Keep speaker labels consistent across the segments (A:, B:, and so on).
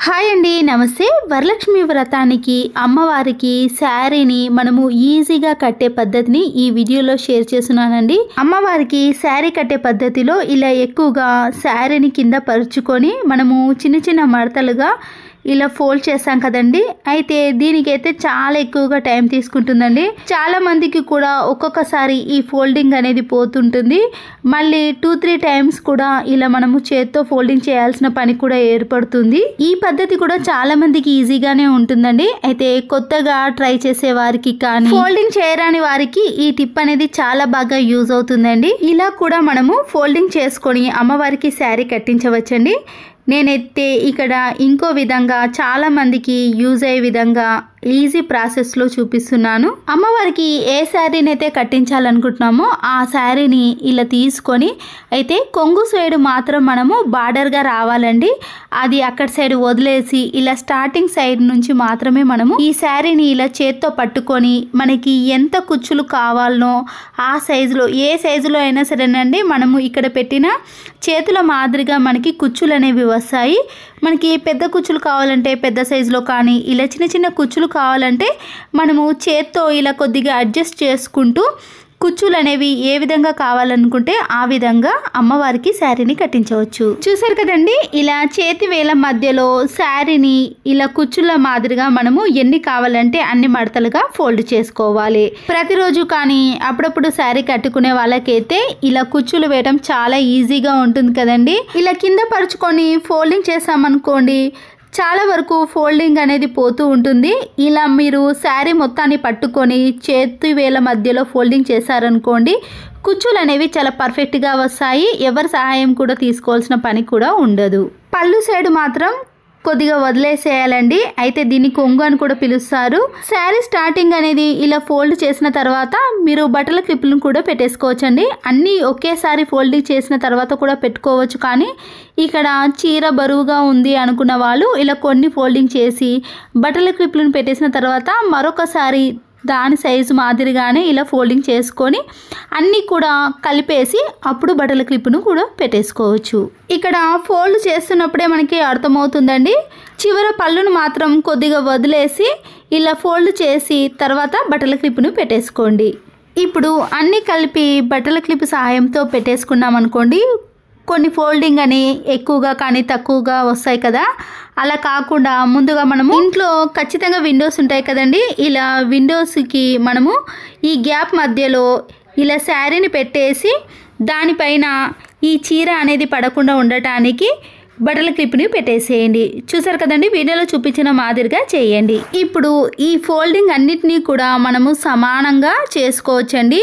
A: Hi అండి, నమస్తే. వరలక్ష్మి వ్రతానికి అమ్మవారికి శారీని మనము ఈజీగా కట్టే పద్ధతిని ఈ వీడియోలో షేర్ చేస్తున్నానండి. అమ్మవారికి శారీ కట్టే పద్ధతిలో ఇలా ఎక్కువగా శారీని కింద పరుచుకొని మనము చిన్న చిన్న మడతలుగా ఇలా ఫోల్డ్ చేస్తాం కదండి. అయితే దీనికైతే చాలా ఎక్కువగా టైం తీసుకుంటుందండి. చాలా మందికి కూడా ఒక్కొక్కసారి ఈ ఫోల్డింగ్ అనేది పోతుంటుంది. మళ్ళీ 2-3 టైమ్స్ కూడా ఇలా మనము చేత్తో ఫోల్డింగ్ చేయాల్సిన పని కూడా ఏర్పడుతుంది. ఈ పద్ధతి కూడా చాలా మందికి ఈజీగానే ఉంటుందండి. అయితే కొత్తగా ట్రై చేసే వారికి కానీ ఫోల్డింగ్ చేయరాని వారికి ఈ టిప్ అనేది చాలా బాగా యూజ్ అవుతుందండి. ఇలా కూడా మనము ఫోల్డింగ్ చేసుకొని అమ్మవారికి శారీ కట్టించవచ్చండి. నేనైతే ఇక్కడ ఇంకో విధంగా చాలా మందికి యూజ్ అయ్యే విధంగా ఈజీ ప్రాసెస్లో చూపిస్తున్నాను. అమ్మవారికి ఏ శారీని అయితే కట్టించాలనుకుంటున్నామో ఆ శారీని ఇలా తీసుకొని అయితే కొంగు సైడ్ మాత్రం మనము బార్డర్గా రావాలండి. అది అక్కడ సైడ్ వదిలేసి ఇలా స్టార్టింగ్ సైడ్ నుంచి మాత్రమే మనము ఈ శారీని ఇలా చేత్తో పట్టుకొని మనకి ఎంత కుచ్చులు కావాలనో ఆ సైజులో, ఏ సైజులో అయినా సరేనండి, మనము ఇక్కడ పెట్టిన చేతుల మాదిరిగా మనకి కుచ్చులు అనేవి వస్తాయి. మనకి పెద్ద కుచ్చులు కావాలంటే పెద్ద సైజులో కానీ ఇలా చిన్న చిన్న కుచ్చులు కావాలంటే మనము చేత్తో ఇలా కొద్దిగా అడ్జస్ట్ చేసుకుంటూ కుచ్చులు అనేవి ఏ విధంగా కావాలనుకుంటే ఆ విధంగా అమ్మవారికి శారీని కట్టించవచ్చు. చూసారు కదండి, ఇలా చేతి వేల మధ్యలో శారీని ఇలా కుచ్చుల మాదిరిగా మనము ఎన్ని కావాలంటే అన్ని మడతలుగా ఫోల్డ్ చేసుకోవాలి. ప్రతిరోజు కానీ అప్పుడప్పుడు శారీ కట్టుకునే వాళ్ళకైతే ఇలా కుచ్చులు వేయడం చాలా ఈజీగా ఉంటుంది కదండి. ఇలా కింద పరుచుకొని ఫోల్డింగ్ చేసామనుకోండి, చాలా వరకు ఫోల్డింగ్ అనేది పోతూ ఉంటుంది. ఇలా మీరు శారీ మొత్తాన్ని పట్టుకొని చేతి వేల మధ్యలో ఫోల్డింగ్ చేశారనుకోండి, కుచ్చులు అనేవి చాలా పర్ఫెక్ట్గా వస్తాయి. ఎవరి సహాయం కూడా తీసుకోవాల్సిన పని కూడా ఉండదు. పళ్ళు సైడ్ మాత్రం కొద్దిగా వదిలేసేయాలండి. అయితే దీన్ని కొంగు అని కూడా పిలుస్తారు. శారీ స్టార్టింగ్ అనేది ఇలా ఫోల్డ్ చేసిన తర్వాత మీరు బట్టల క్లిప్లను కూడా పెట్టేసుకోవచ్చండి. అన్నీ ఒకేసారి ఫోల్డింగ్ చేసిన తర్వాత కూడా పెట్టుకోవచ్చు. కానీ ఇక్కడ చీర బరువుగా ఉంది అనుకున్న వాళ్ళు ఇలా కొన్ని ఫోల్డింగ్ చేసి బట్టల క్లిప్లను పెట్టేసిన తర్వాత మరొకసారి దాని సైజు మాదిరిగానే ఇలా ఫోల్డింగ్ చేసుకొని అన్నీ కూడా కలిపేసి అప్పుడు బట్టల క్లిప్ను కూడా పెట్టేసుకోవచ్చు. ఇక్కడ ఫోల్డ్ చేస్తున్నప్పుడే మనకి అర్థమవుతుందండి. చివర పళ్ళును మాత్రం కొద్దిగా వదిలేసి ఇలా ఫోల్డ్ చేసి తర్వాత బట్టల క్లిప్ను పెట్టేసుకోండి. ఇప్పుడు అన్నీ కలిపి బట్టల క్లిప్ సహాయంతో పెట్టేసుకున్నాం అనుకోండి, కొన్ని ఫోల్డింగ్ అని ఎక్కువగా కానీ తక్కువగా వస్తాయి కదా. అలా కాకుండా ముందుగా మనము ఇంట్లో ఖచ్చితంగా విండోస్ ఉంటాయి కదండి. ఇలా విండోస్కి మనము ఈ గ్యాప్ మధ్యలో ఇలా శారీని పెట్టేసి దానిపైన ఈ చీర అనేది పడకుండా ఉండటానికి బట్టల క్లిప్ని పెట్టేసేయండి. చూసారు కదండి, వీడియోలో చూపించిన మాదిరిగా చేయండి. ఇప్పుడు ఈ ఫోల్డింగ్ అన్నిటినీ కూడా మనము సమానంగా చేసుకోవచ్చండి.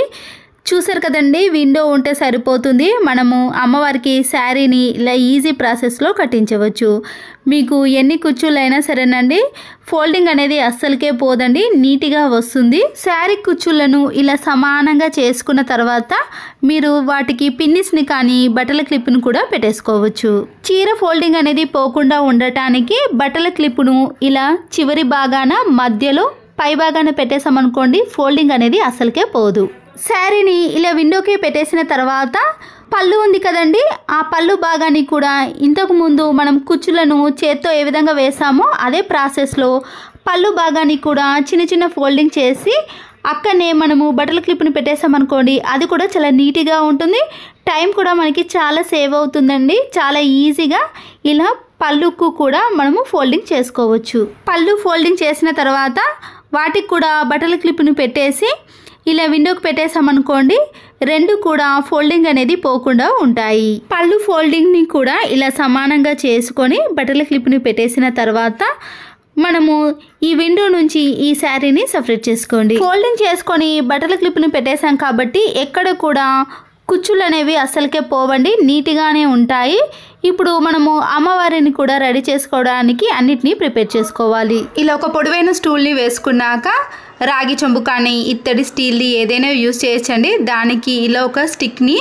A: చూసారు కదండి, విండో ఉంటే సరిపోతుంది. మనము అమ్మవారికి శారీని ఇలా ఈజీ ప్రాసెస్లో కట్టించవచ్చు. మీకు ఎన్ని కుచ్చులైనా సరేనండి, ఫోల్డింగ్ అనేది అస్సలకే పోదండి, నీట్గా వస్తుంది. శారీ కుచ్చులను ఇలా సమానంగా చేసుకున్న తర్వాత మీరు వాటికి పిన్నిస్ని కానీ బట్టల క్లిప్ను కూడా పెట్టేసుకోవచ్చు. చీర ఫోల్డింగ్ అనేది పోకుండా ఉండటానికి బట్టల క్లిప్ను ఇలా చివరి భాగాన మధ్యలో పై భాగాన పెట్టేసామనుకోండి, ఫోల్డింగ్ అనేది అస్సలకే పోదు. శారీని ఇలా విండోకి పెట్టేసిన తర్వాత పళ్ళు ఉంది కదండి, ఆ పళ్ళు భాగాన్ని కూడా ఇంతకు ముందు మనం కుచ్చులను చేత్తో ఏ విధంగా వేసామో అదే ప్రాసెస్లో పళ్ళు భాగాన్ని కూడా చిన్న చిన్న ఫోల్డింగ్ చేసి అక్కడనే మనము బట్టల క్లిప్ని పెట్టేసామనుకోండి, అది కూడా చాలా నీట్గా ఉంటుంది. టైం కూడా మనకి చాలా సేవ్ అవుతుందండి. చాలా ఈజీగా ఇలా పళ్ళుకు కూడా మనము ఫోల్డింగ్ చేసుకోవచ్చు. పళ్ళు ఫోల్డింగ్ చేసిన తర్వాత వాటికి కూడా బట్టల క్లిప్ని పెట్టేసి ఇలా విండోకి పెట్టేసామనుకోండి, రెండు కూడా ఫోల్డింగ్ అనేది పోకుండా ఉంటాయి. పళ్ళు ఫోల్డింగ్ని కూడా ఇలా సమానంగా చేసుకొని బట్టల క్లిప్ని పెట్టేసిన తర్వాత మనము ఈ విండో నుంచి ఈ శారీని సపరేట్ చేసుకోండి. ఫోల్డింగ్ చేసుకొని బట్టల క్లిప్ని పెట్టేసాం కాబట్టి ఎక్కడ కూడా కుచ్చులు అనేవి అస్సలకే పోవండి, నీట్గానే ఉంటాయి. ఇప్పుడు మనము అమ్మవారిని కూడా రెడీ చేసుకోవడానికి అన్నిటినీ ప్రిపేర్ చేసుకోవాలి. ఇలా ఒక పొడవైన స్టూల్ని వేసుకున్నాక రాగి చెంబు కానీ ఇత్తడి స్టీల్ది ఏదైనా యూజ్ చేయొచ్చండి. దానికి ఇలా ఒక స్టిక్ని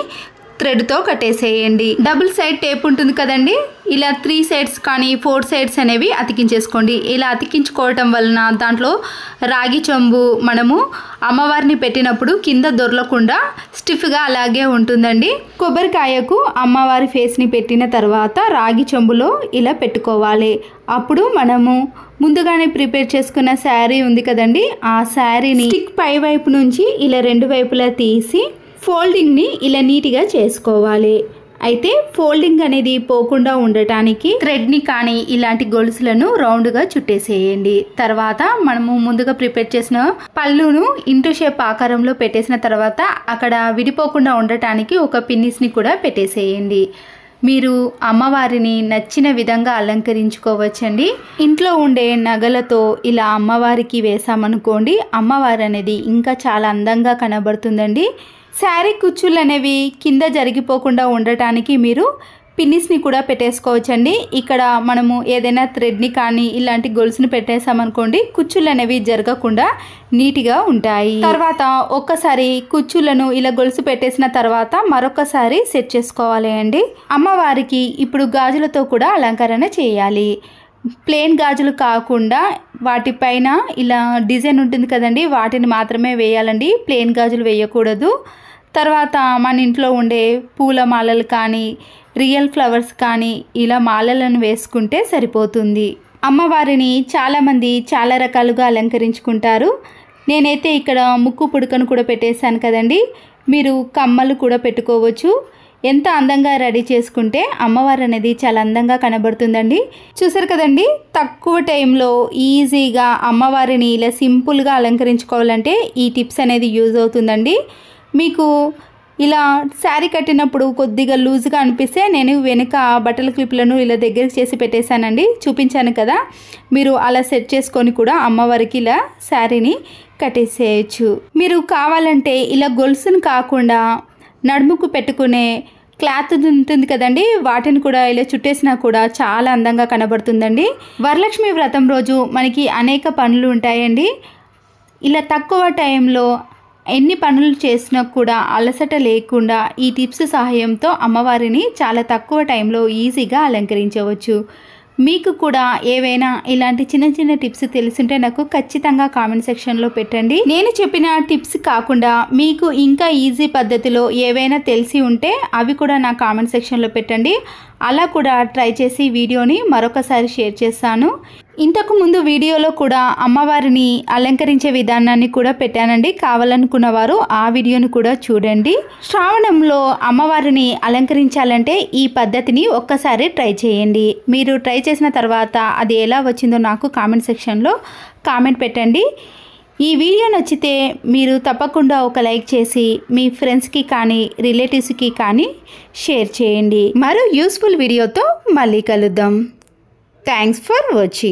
A: థ్రెడ్తో కట్టేసేయండి. డబుల్ సైడ్ టేప్ ఉంటుంది కదండి, ఇలా 3 సైడ్స్ కానీ 4 సైడ్స్ అనేవి అతికించేసుకోండి. ఇలా అతికించుకోవటం వలన దాంట్లో రాగి చెంబు మనము అమ్మవారిని పెట్టినప్పుడు కింద దొరలకుండా స్టిఫ్గా అలాగే ఉంటుందండి. కొబ్బరికాయకు అమ్మవారి ఫేస్ని పెట్టిన తర్వాత రాగి చెంబులో ఇలా పెట్టుకోవాలి. అప్పుడు మనము ముందుగానే ప్రిపేర్ చేసుకున్న శారీ ఉంది కదండి, ఆ శారీని స్టిక్ పై వైపు నుంచి ఇలా రెండు వైపులా తీసి ఫోల్డింగ్ని ఇలా నీట్గా చేసుకోవాలి. అయితే ఫోల్డింగ్ అనేది పోకుండా ఉండటానికి థ్రెడ్ని కానీ ఇలాంటి గొలుసులను రౌండ్గా చుట్టేసేయండి. తర్వాత మనము ముందుగా ప్రిపేర్ చేసిన పళ్ళును ఇంటూ షేప్ ఆకారంలో పెట్టేసిన తర్వాత అక్కడ విడిపోకుండా ఉండటానికి ఒక పిన్నిస్ని కూడా పెట్టేసేయండి. మీరు అమ్మవారిని నచ్చిన విధంగా అలంకరించుకోవచ్చండి. ఇంట్లో ఉండే నగలతో ఇలా అమ్మవారికి వేసామనుకోండి, అమ్మవారు అనేది ఇంకా చాలా అందంగా కనబడుతుందండి. శారీ కుచ్చులు అనేవి కింద జరిగిపోకుండా ఉండటానికి మీరు పిన్నిస్ని కూడా పెట్టేసుకోవచ్చండి. ఇక్కడ మనము ఏదైనా థ్రెడ్ని కానీ ఇలాంటి గొలుసుని పెట్టేసామనుకోండి, కుచ్చులు అనేవి జరగకుండా నీట్గా ఉంటాయి. తర్వాత ఒక్కసారి కుచ్చులను ఇలా గొలుసు పెట్టేసిన తర్వాత మరొకసారి సెట్ చేసుకోవాలి అండి. అమ్మవారికి ఇప్పుడు గాజులతో కూడా అలంకరణ చేయాలి. ప్లెయిన్ గాజులు కాకుండా వాటిపైన ఇలా డిజైన్ ఉంటుంది కదండి, వాటిని మాత్రమే వేయాలండి. ప్లెయిన్ గాజులు వేయకూడదు. తర్వాత మన ఇంట్లో ఉండే పూల మాలలు కానీ రియల్ ఫ్లవర్స్ కానీ ఇలా మాలలను వేసుకుంటే సరిపోతుంది. అమ్మవారిని చాలామంది చాలా రకాలుగా అలంకరించుకుంటారు. నేనైతే ఇక్కడ ముక్కు పుడకను కూడా పెట్టేశాను కదండి, మీరు కమ్మలు కూడా పెట్టుకోవచ్చు. ఎంత అందంగా రెడీ చేసుకుంటే అమ్మవారు అనేది చాలా అందంగా కనబడుతుందండి. చూసారు కదండి, తక్కువ టైంలో ఈజీగా అమ్మవారిని ఇలా సింపుల్గా అలంకరించుకోవాలంటే ఈ టిప్స్ అనేది యూజ్ అవుతుందండి. మీకు ఇలా శారీ కట్టినప్పుడు కొద్దిగా లూజ్గా అనిపిస్తే నేను వెనుక బట్టల క్లిప్లను ఇలా దగ్గరికి చేసి పెట్టేశానండి, చూపించాను కదా. మీరు అలా సెట్ చేసుకొని కూడా అమ్మవారికి ఇలా శారీని కట్టేసేయచ్చు. మీరు కావాలంటే ఇలా గొలుసును కాకుండా నడుముకు పెట్టుకునే క్లాత్ ఉంటుంది కదండి, వాటిని కూడా ఇలా చుట్టేసినా కూడా చాలా అందంగా కనబడుతుందండి. వరలక్ష్మి వ్రతం రోజు మనకి అనేక పనులు ఉంటాయండి. ఇలా తక్కువ టైంలో ఎన్ని పనులు చేసినా కూడా అలసట లేకుండా ఈ టిప్స్ సహాయంతో అమ్మవారిని చాలా తక్కువ టైంలో ఈజీగా అలంకరించవచ్చు. మీకు కూడా ఏవైనా ఇలాంటి చిన్న చిన్న టిప్స్ తెలుసుంటే నాకు ఖచ్చితంగా కామెంట్ సెక్షన్లో పెట్టండి. నేను చెప్పిన టిప్స్ కాకుండా మీకు ఇంకా ఈజీ పద్ధతిలో ఏవైనా తెలిసి ఉంటే అవి కూడా నా కామెంట్ సెక్షన్లో పెట్టండి. అలా కూడా ట్రై చేసి వీడియోని మరొకసారి షేర్ చేస్తాను. ఇంతకు ముందు వీడియోలో కూడా అమ్మవారిని అలంకరించే విధానాన్ని కూడా పెట్టానండి, కావాలనుకున్న వారు ఆ వీడియోని కూడా చూడండి. శ్రావణంలో అమ్మవారిని అలంకరించాలంటే ఈ పద్ధతిని ఒక్కసారి ట్రై చేయండి. మీరు ట్రై చేసిన తర్వాత అది ఎలా వచ్చిందో నాకు కామెంట్ సెక్షన్లో కామెంట్ పెట్టండి. ఈ వీడియో నచ్చితే మీరు తప్పకుండా ఒక లైక్ చేసి మీ ఫ్రెండ్స్కి కానీ రిలేటివ్స్కి కానీ షేర్ చేయండి. మరో యూస్ఫుల్ వీడియోతో మళ్ళీ కలుద్దాం. Thanks for watching.